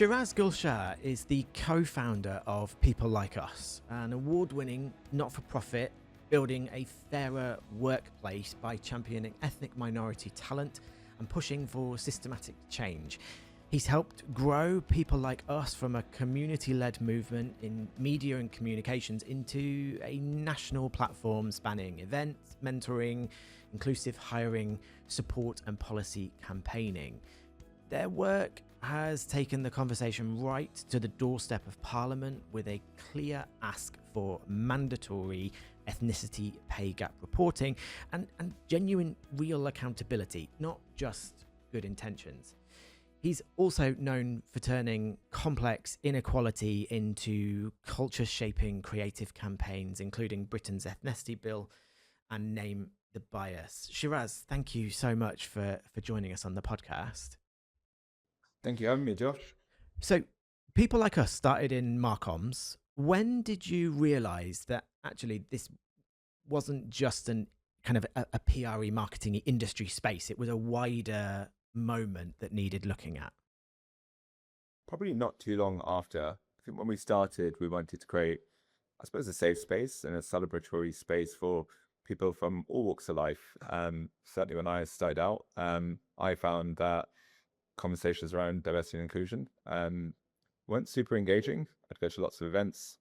Sheeraz Gulsher is the co-founder of People Like Us, an award-winning not-for-profit building a fairer workplace by championing ethnic minority talent and pushing for systematic change. He's helped grow People Like Us from a community-led movement in media and communications into a national platform spanning events, mentoring, inclusive hiring, support and policy campaigning. Their work has taken the conversation right to the doorstep of Parliament with a clear ask for mandatory ethnicity pay gap reporting and genuine real accountability, not just good intentions. He's also known for turning complex inequality into culture-shaping creative campaigns, including Britain's ethnicity bill and Name the Bias. Sheeraz, thank you so much for joining us on the podcast. Thank you for having me, Josh. So, People Like Us started in Marcoms. When did you realise that actually this wasn't just an kind of a PRE marketing industry space? It was a wider moment that needed looking at. Probably not too long after. I think when we started, we wanted to create, I suppose, a safe space and a celebratory space for people from all walks of life. Certainly when I started out, I found that conversations around diversity and inclusion weren't super engaging. I'd go to lots of events,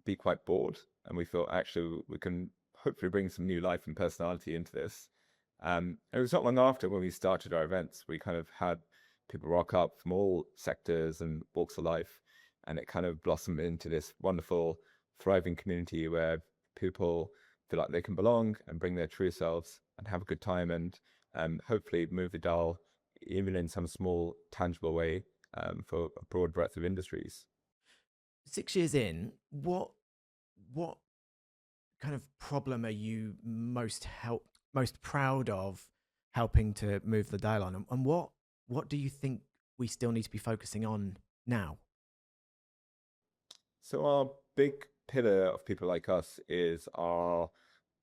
be quite bored, and we thought actually we can hopefully bring some new life and personality into this. And it was not long after when we started our events, we kind of had people rock up from all sectors and walks of life, and it kind of blossomed into this wonderful, thriving community where people feel like they can belong and bring their true selves and have a good time and hopefully move the dial even in some small, tangible way for a broad breadth of industries. 6 years in, what kind of problem are you most proud of helping to move the dial on, and what do you think we still need to be focusing on now? So our big pillar of People Like Us is our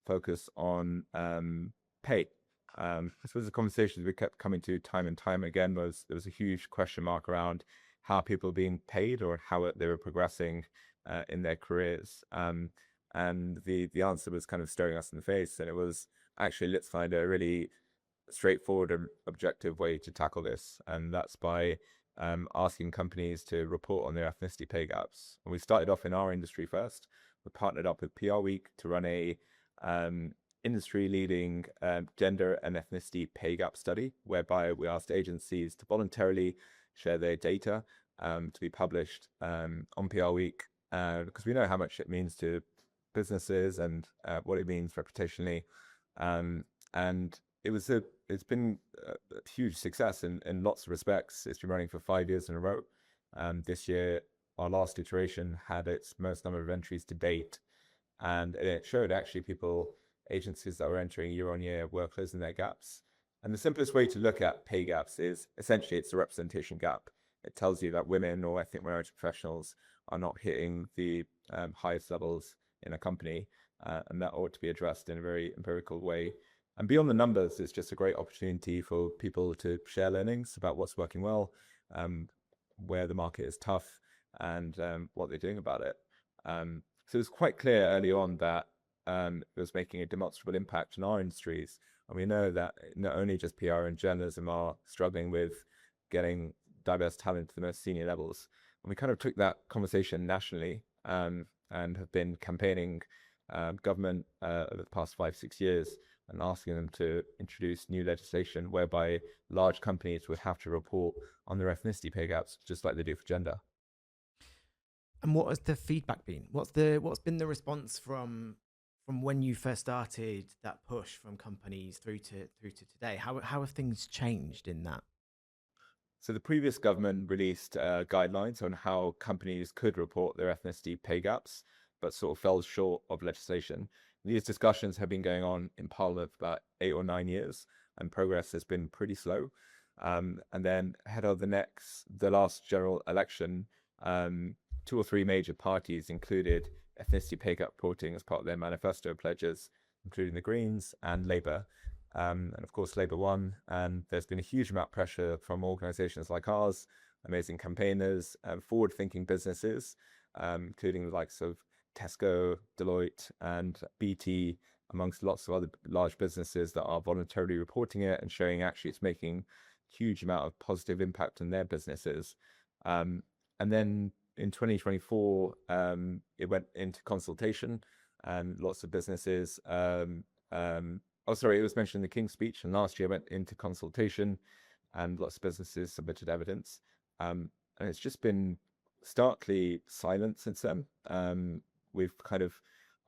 focus on pay. I suppose the conversations we kept coming to time and time again was there was a huge question mark around how people are being paid or how they were progressing in their careers. And the answer was kind of staring us in the face. And it was actually, let's find a really straightforward and objective way to tackle this. And that's by asking companies to report on their ethnicity pay gaps. And we started off in our industry first. We partnered up with PR Week to run a industry-leading gender and ethnicity pay gap study, whereby we asked agencies to voluntarily share their data to be published on PR Week, because we know how much it means to businesses and what it means reputationally. And it's been a huge success in lots of respects. It's been running for 5 years in a row. This year, our last iteration had its most number of entries to date, and it showed actually agencies that were entering year on year were closing their gaps. And the simplest way to look at pay gaps is essentially it's a representation gap. It tells you that women or ethnic minority professionals are not hitting the highest levels in a company, and that ought to be addressed in a very empirical way. And beyond the numbers, it's just a great opportunity for people to share learnings about what's working well, where the market is tough, and what they're doing about it. So it's quite clear early on that it was making a demonstrable impact in our industries. And we know that not only just PR and journalism are struggling with getting diverse talent to the most senior levels. And we kind of took that conversation nationally and have been campaigning government over the past 5-6 years and asking them to introduce new legislation whereby large companies would have to report on their ethnicity pay gaps, just like they do for gender. And what has the feedback been? What's been the response from when you first started that push from companies through to today? How have things changed in that? So the previous government released guidelines on how companies could report their ethnicity pay gaps, but sort of fell short of legislation. These discussions have been going on in Parliament for about 8 or 9 years, and progress has been pretty slow. And then ahead of the last general election, 2 or 3 major parties included ethnicity pay gap reporting as part of their manifesto pledges, including the Greens and Labour. And of course, Labour won, and there's been a huge amount of pressure from organisations like ours amazing campaigners, forward-thinking businesses, including the likes of Tesco, Deloitte, and BT, amongst lots of other large businesses that are voluntarily reporting it and showing actually it's making huge amount of positive impact on their businesses. And then in 2024, it went into consultation, and lots of businesses. Oh, sorry, it was mentioned in the King's Speech, and last year went into consultation, and lots of businesses submitted evidence. And it's just been starkly silent since then. We've kind of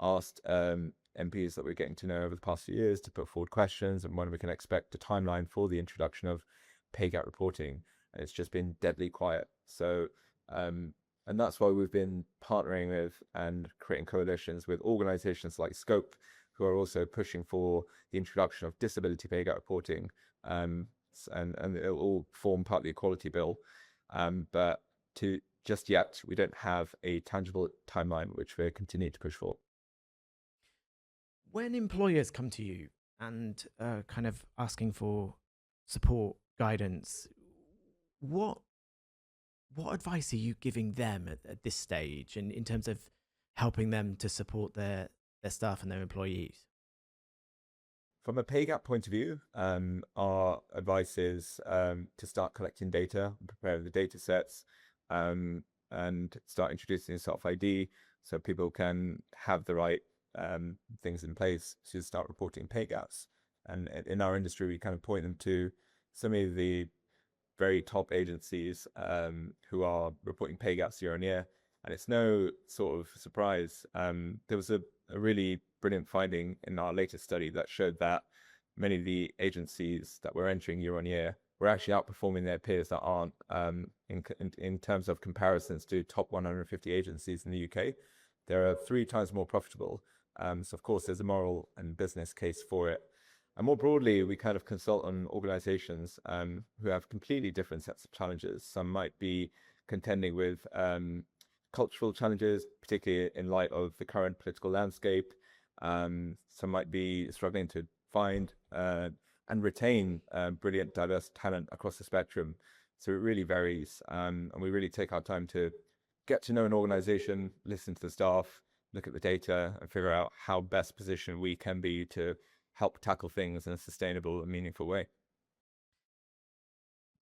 asked MPs that we're getting to know over the past few years to put forward questions and when we can expect a timeline for the introduction of pay gap reporting. And it's just been deadly quiet. So, and that's why we've been partnering with and creating coalitions with organizations like Scope, who are also pushing for the introduction of disability pay gap reporting. And it'll all form part of the equality bill. But just yet, we don't have a tangible timeline, which we're continuing to push for. When employers come to you and kind of asking for support, guidance, what advice are you giving them at this stage, and in terms of helping them to support their staff and their employees? From a pay gap point of view, our advice is to start collecting data, preparing the data sets, and start introducing self-ID so people can have the right things in place to start reporting pay gaps. And in our industry, we kind of point them to some of the very top agencies who are reporting pay gaps year on year. And it's no sort of surprise. There was a really brilliant finding in our latest study that showed that many of the agencies that were entering year on year were actually outperforming their peers that aren't in terms of comparisons to top 150 agencies in the UK. They're 3 times more profitable. So of course, there's a moral and business case for it. And more broadly, we kind of consult on organizations who have completely different sets of challenges. Some might be contending with cultural challenges, particularly in light of the current political landscape. Some might be struggling to find and retain brilliant, diverse talent across the spectrum. So it really varies. And we really take our time to get to know an organization, listen to the staff, look at the data, and figure out how best positioned we can be to help tackle things in a sustainable and meaningful way.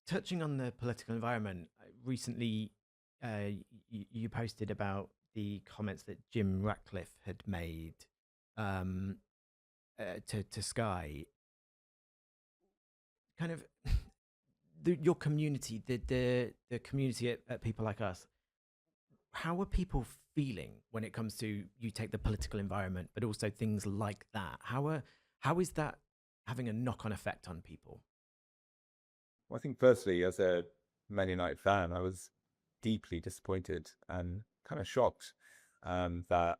Touching on the political environment, recently you posted about the comments that Jim Ratcliffe had made to Sky. Kind of your community, the community at People Like Us, how are people feeling when it comes to, you take the political environment, but also things like that? How is that having a knock-on effect on people? Well, I think firstly, as a Man United fan, I was deeply disappointed and kind of shocked that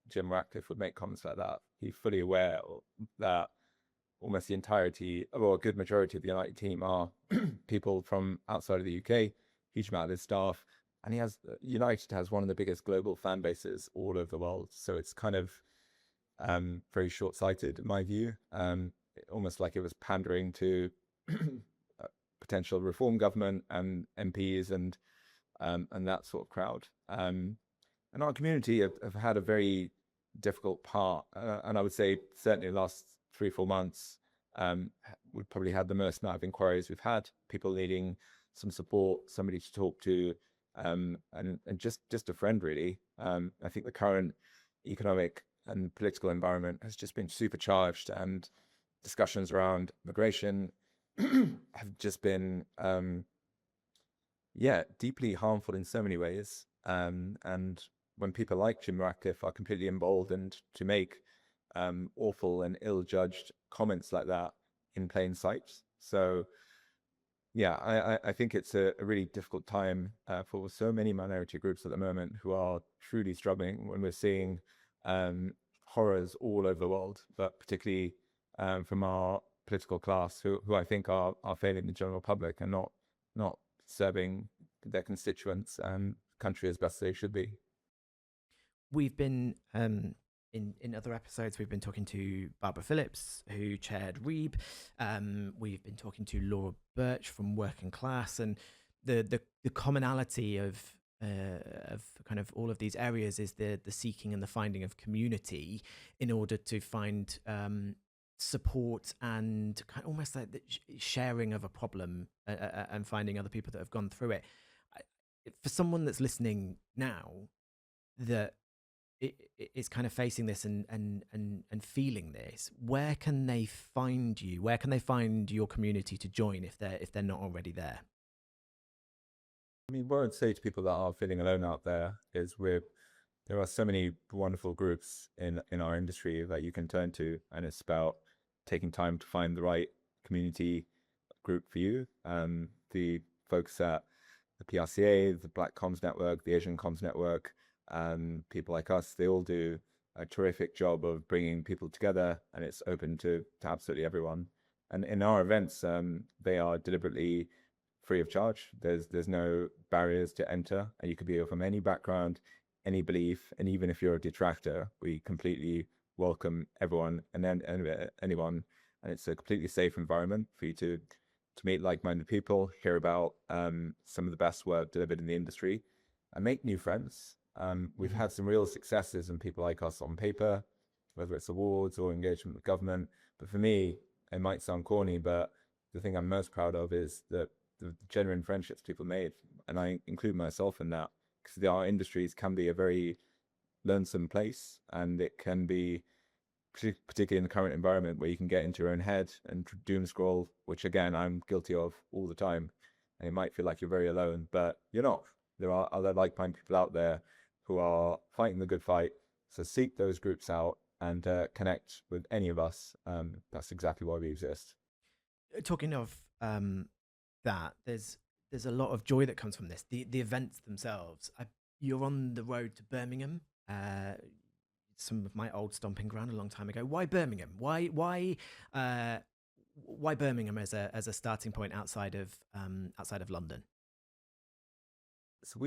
Jim Ratcliffe would make comments like that. He's fully aware that almost the entirety, or a good majority of the United team are people from outside of the UK, huge amount of his staff. And United has one of the biggest global fan bases all over the world. So it's kind of very short-sighted, in my view. Almost like it was pandering to potential reform government and MPs and that sort of crowd. And our community have had a very difficult part. And I would say certainly the last 3 or 4 months, we've probably had the most amount of inquiries we've had, people needing some support, somebody to talk to, and just a friend, really. I think the current economic and political environment has just been supercharged, and discussions around migration have just been, deeply harmful in so many ways. And when people like Jim Ratcliffe are completely emboldened to make awful and ill-judged comments like that in plain sight. So yeah, I think it's a really difficult time for so many minority groups at the moment who are truly struggling, when we're seeing horrors all over the world, but particularly from our political class, who I think are failing the general public and not serving their constituents and country as best they should be. We've been in other episodes, we've been talking to Barbara Phillips, who chaired REEB. We've been talking to Laura Birch from Working Class, and the commonality of kind of all of these areas is the seeking and the finding of community in order to find support and kind of almost like the sharing of a problem and finding other people that have gone through it. I, for someone that's listening now that is kind of facing this and feeling this, where can they find you? Where can they find your community to join if they're not already there? I mean, what I'd say to people that are feeling alone out there is there are so many wonderful groups in our industry that you can turn to, and it's about taking time to find the right community group for you. The folks at the PRCA, the Black Comms Network, the Asian Comms Network, people like us, they all do a terrific job of bringing people together, and it's open to absolutely everyone. And in our events, they are deliberately free of charge. There's no barriers to enter, and you could be from any background, any belief, and even if you're a detractor, we completely welcome everyone and then anyone, and it's a completely safe environment for you to meet like-minded people, hear about some of the best work delivered in the industry, and make new friends. We've had some real successes and people like us on paper, whether it's awards or engagement with government. But for me, it might sound corny, but the thing I'm most proud of is that the genuine friendships people made, and I include myself in that, because our industries can be a very lonesome place, and it can be, particularly in the current environment, where you can get into your own head and doom scroll, which again I'm guilty of all the time, and it might feel like you're very alone, but you're not. There are other like-minded people out there who are fighting the good fight. So seek those groups out and connect with any of us. That's exactly why we exist. Talking of that, there's a lot of joy that comes from this. The events themselves. You're on the road to Birmingham, some of my old stomping ground a long time ago. Why Birmingham? Why Birmingham as a starting point outside of London? So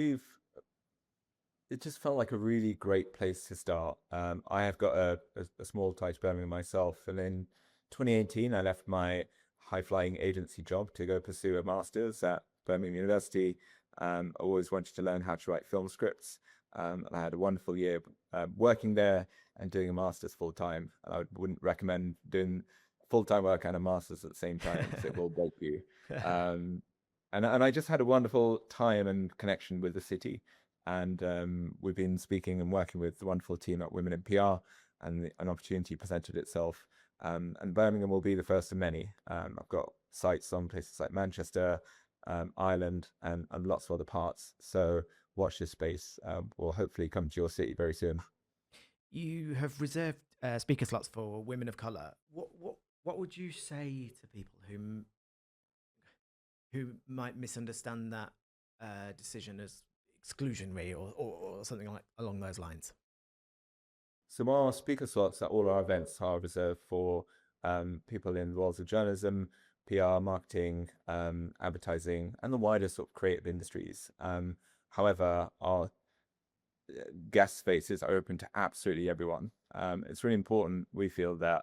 it just felt like a really great place to start. I have got a small tie to Birmingham myself, and in 2018 I left my high-flying agency job to go pursue a master's at Birmingham University. I always wanted to learn how to write film scripts, and I had a wonderful year working there and doing a master's full-time. I wouldn't recommend doing full-time work and a master's at the same time, because it will break you. And I just had a wonderful time and connection with the city. And we've been speaking and working with the wonderful team at Women in PR, and an opportunity presented itself. And Birmingham will be the first of many. I've got sites on places like Manchester, Ireland, and lots of other parts. So watch this space. We'll hopefully come to your city very soon. You have reserved speaker slots for women of colour. What would you say to people who might misunderstand that decision as exclusionary or something like along those lines? So our speaker slots at all our events are reserved for people in the worlds of journalism, PR, marketing, advertising, and the wider sort of creative industries. However, our guest spaces are open to absolutely everyone. It's really important, we feel, that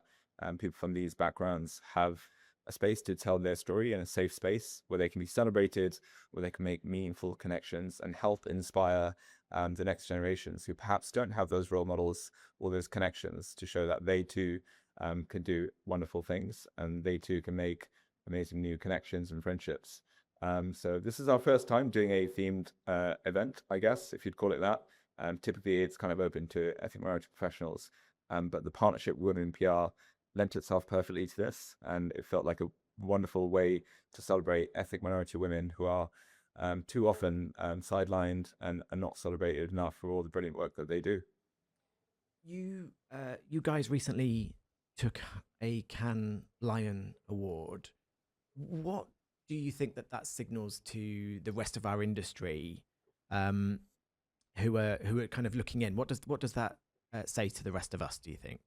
people from these backgrounds have a space to tell their story in a safe space where they can be celebrated, where they can make meaningful connections and help inspire the next generations who perhaps don't have those role models or those connections to show that they too can do wonderful things, and they too can make amazing new connections and friendships. So this is our first time doing a themed event, I guess, if you'd call it that. Typically, it's kind of open to ethnic minority professionals, but the partnership with Women in PR lent itself perfectly to this, and it felt like a wonderful way to celebrate ethnic minority women who are too often sidelined and not celebrated enough for all the brilliant work that they do. You guys recently took a Cannes Lion Award. What do you think that signals to the rest of our industry, who are kind of looking in? What does that say to the rest of us, do you think?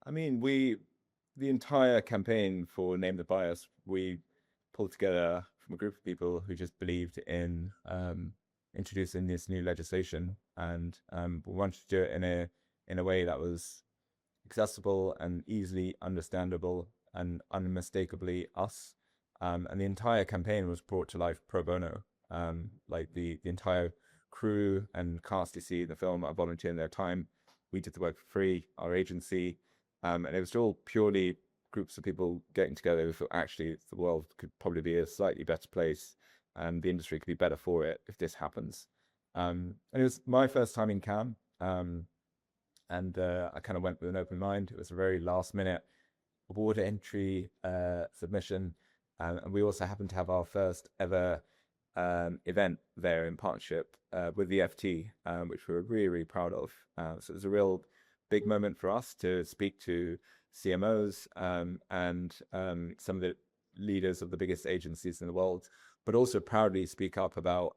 I mean, the entire campaign for Name the Bias, we pulled together from a group of people who just believed in introducing this new legislation, and we wanted to do it in a way that was accessible and easily understandable and unmistakably us. And the entire campaign was brought to life pro bono. Like the entire crew and cast you see in the film are volunteering their time. We did the work for free, our agency, and it was all purely groups of people getting together who thought actually the world could probably be a slightly better place and the industry could be better for it if this happens. And it was my first time in Cannes, and I kind of went with an open mind. It was a very last minute award entry submission, and we also happened to have our first ever event there in partnership with the FT, which we were really, really proud of. So it was a real big moment for us to speak to CMOs and some of the leaders of the biggest agencies in the world, but also proudly speak up about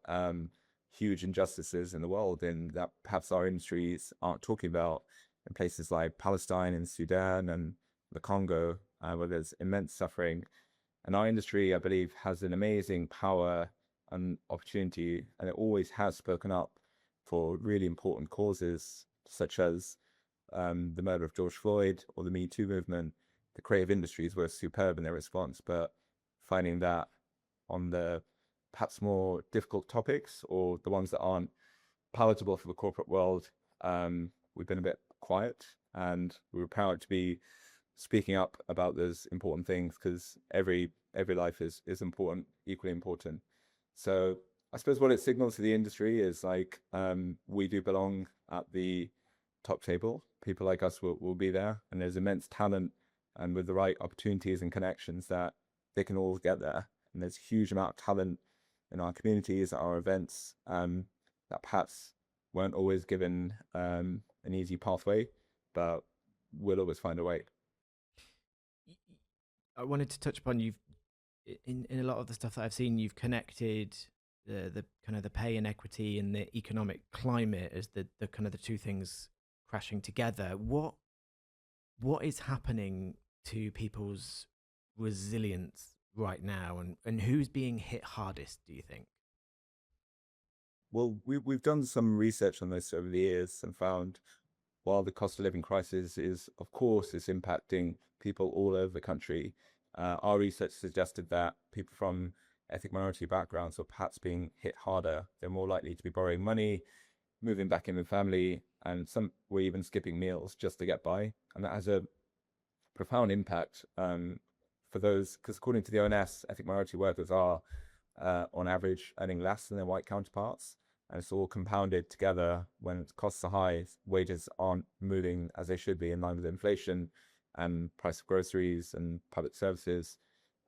huge injustices in the world and that perhaps our industries aren't talking about in places like Palestine and Sudan and the Congo, where there's immense suffering. And our industry, I believe, has an amazing power and opportunity, and it always has spoken up for really important causes, such as the murder of George Floyd or the Me Too movement. The creative industries were superb in their response, but finding that on the perhaps more difficult topics or the ones that aren't palatable for the corporate world, we've been a bit quiet, and we were proud to be speaking up about those important things because every life is important, equally important. So I suppose what it signals to the industry is like we do belong at the top table. People like us will be there, and there's immense talent, and with the right opportunities and connections that they can all get there. And there's a huge amount of talent in our communities, at our events, that perhaps weren't always given an easy pathway, but we'll always find a way. I wanted to touch upon you've in a lot of the stuff that I've seen, you've connected the kind of the pay inequity and the economic climate as the kind of the two things crashing together. What is happening to people's resilience right now, and who's being hit hardest, do you think? Well, we've done some research on this over the years and found while the cost of living crisis is, of course, is impacting people all over the country, our research suggested that people from ethnic minority backgrounds are perhaps being hit harder. They're more likely to be borrowing money, moving back in with family, and some were even skipping meals just to get by. And that has a profound impact for those, because according to the ONS, ethnic minority workers are on average earning less than their white counterparts. And it's all compounded together when costs are high, wages aren't moving as they should be in line with inflation and price of groceries and public services.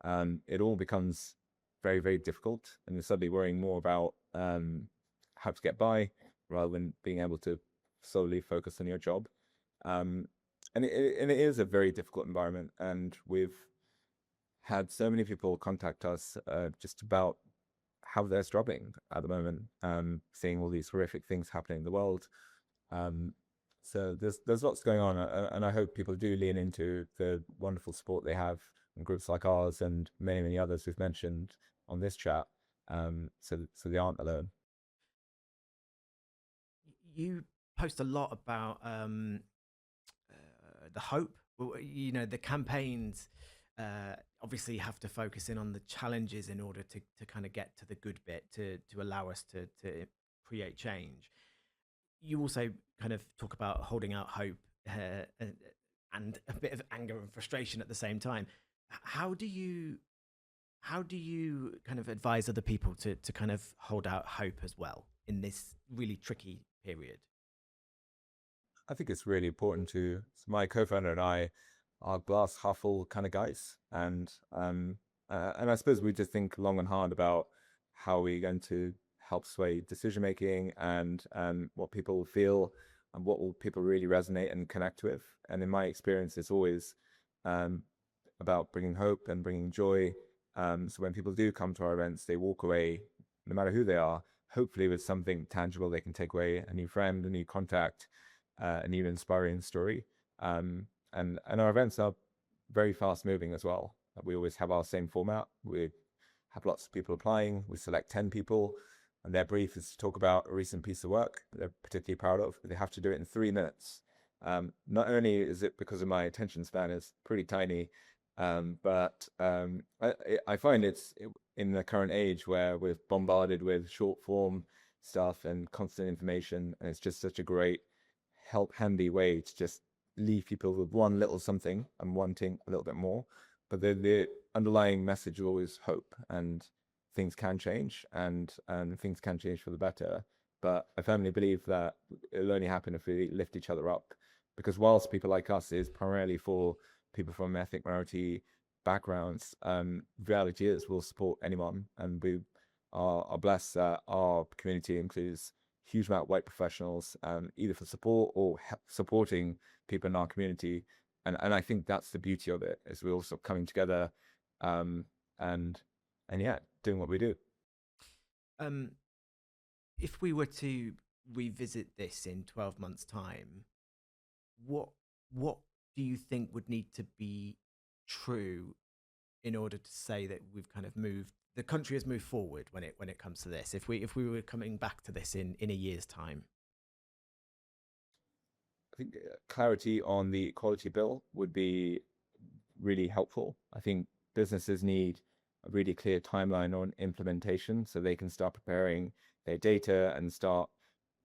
It all becomes very, very difficult. And you're suddenly worrying more about how to get by rather than being able to solely focus on your job. And it is a very difficult environment. And we've had so many people contact us just about how they're struggling at the moment, seeing all these horrific things happening in the world. So there's lots going on, and I hope people do lean into the wonderful support they have in groups like ours and many, many others we've mentioned on this chat, so they aren't alone. You post a lot about the hope. You know, the campaigns obviously have to focus in on the challenges in order to kind of get to the good bit to allow us to create change. You also kind of talk about holding out hope and a bit of anger and frustration at the same time. How do you kind of advise other people to kind of hold out hope as well in this really tricky period? I think it's really important to, so my co-founder and I are glass half full kind of guys, and I suppose we just think long and hard about how we're going to help sway decision making and what people feel and what will people really resonate and connect with. And in my experience, it's always about bringing hope and bringing joy. So when people do come to our events, they walk away, no matter who they are, hopefully with something tangible they can take away, a new friend, a new contact, a new inspiring story. And our events are very fast moving as well. We always have our same format. We have lots of people applying. We select 10 people, and their brief is to talk about a recent piece of work they're particularly proud of. They have to do it in 3 minutes. Not only is it because of my attention span is pretty tiny, I find in the current age where we're bombarded with short form stuff and constant information, and it's just such a great handy way to just leave people with one little something and wanting a little bit more. But the underlying message is always hope, and things can change, and things can change for the better. But I firmly believe that it'll only happen if we lift each other up, because whilst people like us is primarily for people from ethnic minority backgrounds, reality is we'll support anyone, and we are blessed that our community includes huge amount of white professionals, either for support or supporting people in our community. And I think that's the beauty of it, is we're also coming together, um, and yeah, doing what we do. Um, if we were to revisit this in 12 months' time, what what do you think would need to be true in order to say that we've kind of moved, the country has moved forward when it comes to this? If we were coming back to this in a year's time. I think clarity on the equality bill would be really helpful. I think businesses need a really clear timeline on implementation so they can start preparing their data and start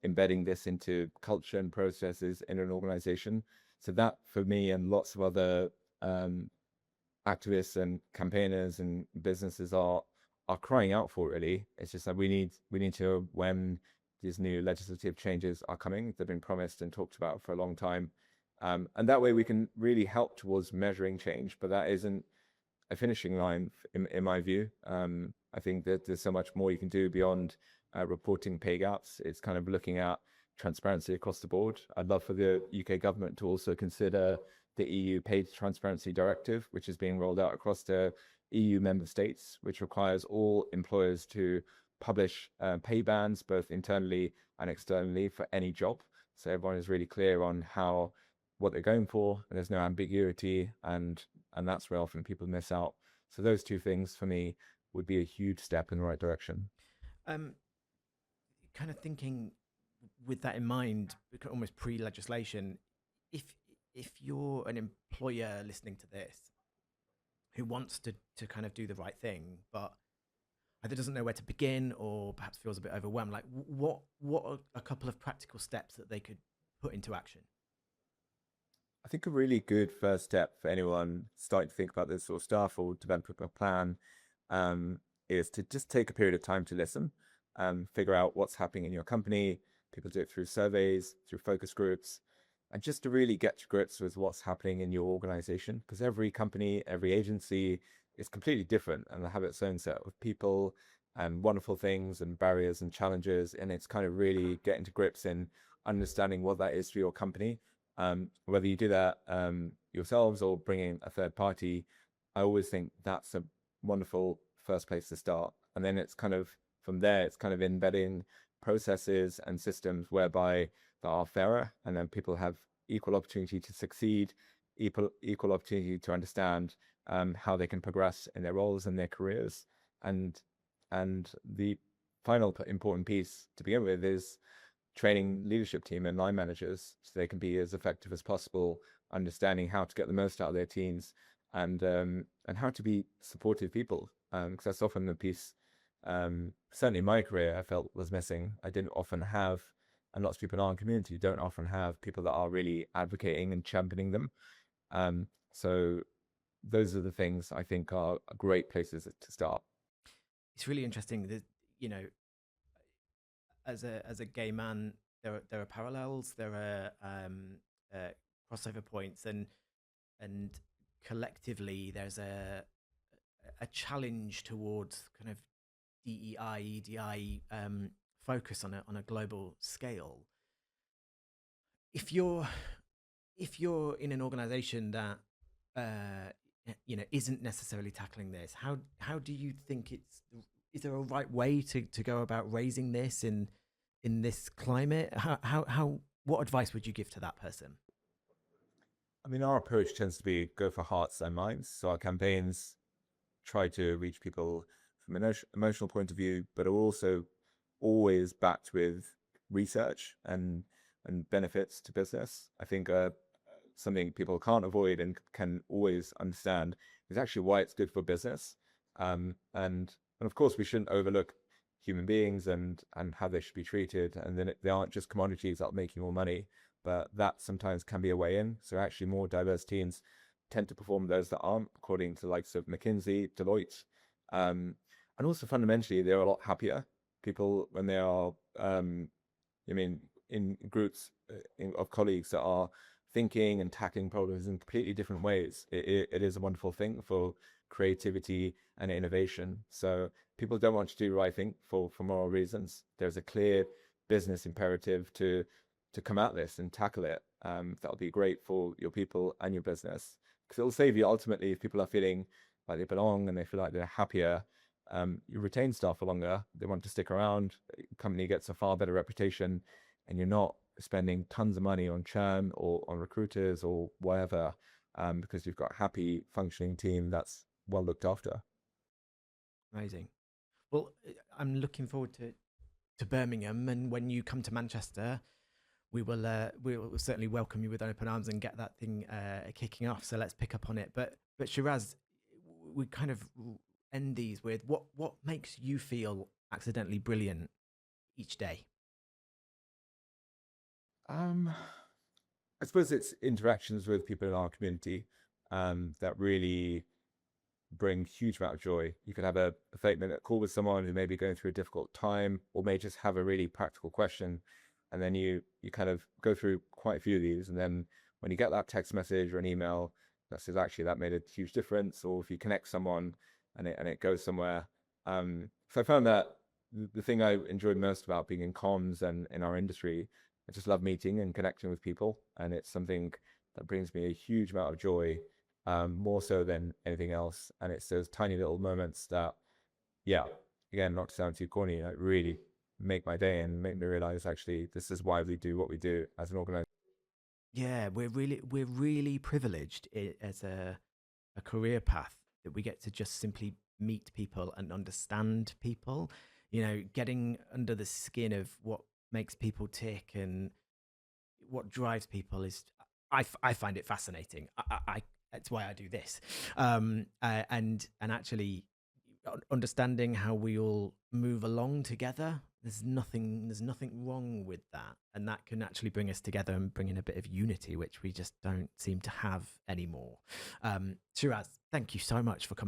embedding this into culture and processes in an organization. So that, for me and lots of other um, activists and campaigners and businesses are crying out for, really. It's just that we need to know when these new legislative changes are coming. They've been promised and talked about for a long time. And that way we can really help towards measuring change, but that isn't a finishing line in my view. I think that there's so much more you can do beyond reporting pay gaps. It's kind of looking at transparency across the board. I'd love for the UK government to also consider the EU Pay Transparency Directive, which is being rolled out across the EU member states, which requires all employers to publish pay bands, both internally and externally, for any job. So everyone is really clear on what they're going for, and there's no ambiguity, and that's where often people miss out. So those two things for me would be a huge step in the right direction. Um, Kind of thinking with that in mind, almost pre-legislation, if if you're an employer listening to this who wants to kind of do the right thing, but either doesn't know where to begin or perhaps feels a bit overwhelmed, like what are a couple of practical steps that they could put into action? I think a really good first step for anyone starting to think about this sort of stuff or develop a plan, um, is to just take a period of time to listen, figure out what's happening in your company. People do it through surveys, through focus groups, and just to really get to grips with what's happening in your organization. Because every company, every agency is completely different, and they have its own set of people and wonderful things and barriers and challenges. And it's kind of really getting to grips in understanding what that is for your company. Whether you do that yourselves or bring in a third party, I always think that's a wonderful first place to start. And then it's kind of from there, it's kind of embedding processes and systems whereby that are fairer, and then people have equal opportunity to succeed, equal opportunity to understand how they can progress in their roles and their careers. And the final important piece to begin with is training leadership team and line managers so they can be as effective as possible, understanding how to get the most out of their teams, and how to be supportive people. Because that's often the piece, certainly in my career, I felt was missing. I didn't often have, and lots of people in our community don't often have people that are really advocating and championing them. So those are the things I think are great places to start. It's really interesting that, you know, as a gay man, there are parallels, there are crossover points, and collectively there's a challenge towards kind of DEI, EDI focus on a global scale. If you're if you're in an organization that isn't necessarily tackling this, how do you think is there a right way to go about raising this in this climate? How what advice would you give to that person? I mean, our approach tends to be go for hearts and minds. So our campaigns try to reach people from an emotional point of view, but are also always backed with research and benefits to business. I think something people can't avoid and can always understand is actually why it's good for business. And of course, we shouldn't overlook human beings and how they should be treated. And then they aren't just commodities that are making more money, but that sometimes can be a way in. So actually, more diverse teams tend to perform those that aren't, according to the likes of McKinsey, Deloitte. And also fundamentally, they're a lot happier. People, when they are, I mean, in groups of colleagues that are thinking and tackling problems in completely different ways, it is a wonderful thing for creativity and innovation. So people don't want to do, I think, for moral reasons. There's a clear business imperative to come at this and tackle it. That'll be great for your people and your business, because it'll save you ultimately if people are feeling like they belong and they feel like they're happier. You retain staff for longer. They want to stick around. The company gets a far better reputation, and you're not spending tons of money on churn or on recruiters or whatever, because you've got a happy, functioning team that's well looked after. Amazing. Well, I'm looking forward to Birmingham, and when you come to Manchester, we will certainly welcome you with open arms and get that thing kicking off. So let's pick up on it. But Shiraz, we kind of end these with what makes you feel accidentally brilliant each day. I suppose it's interactions with people in our community that really bring huge amount of joy. You can have a 30-minute call with someone who may be going through a difficult time or may just have a really practical question. And then you kind of go through quite a few of these. And then when you get that text message or an email that says, actually, that made a huge difference, or if you connect someone and it goes somewhere. So I found that the thing I enjoyed most about being in comms and in our industry, I just love meeting and connecting with people. And it's something that brings me a huge amount of joy, more so than anything else. And it's those tiny little moments that, yeah, again, not to sound too corny, like really make my day and make me realize actually this is why we do what we do as an organization. Yeah, we're really privileged as a career path that we get to just simply meet people and understand people. You know, getting under the skin of what makes people tick and what drives people is I find it fascinating. That's why I do this, and actually understanding how we all move along together. There's nothing wrong with that, and that can actually bring us together and bring in a bit of unity, which we just don't seem to have anymore. Shiraz, thank you so much for coming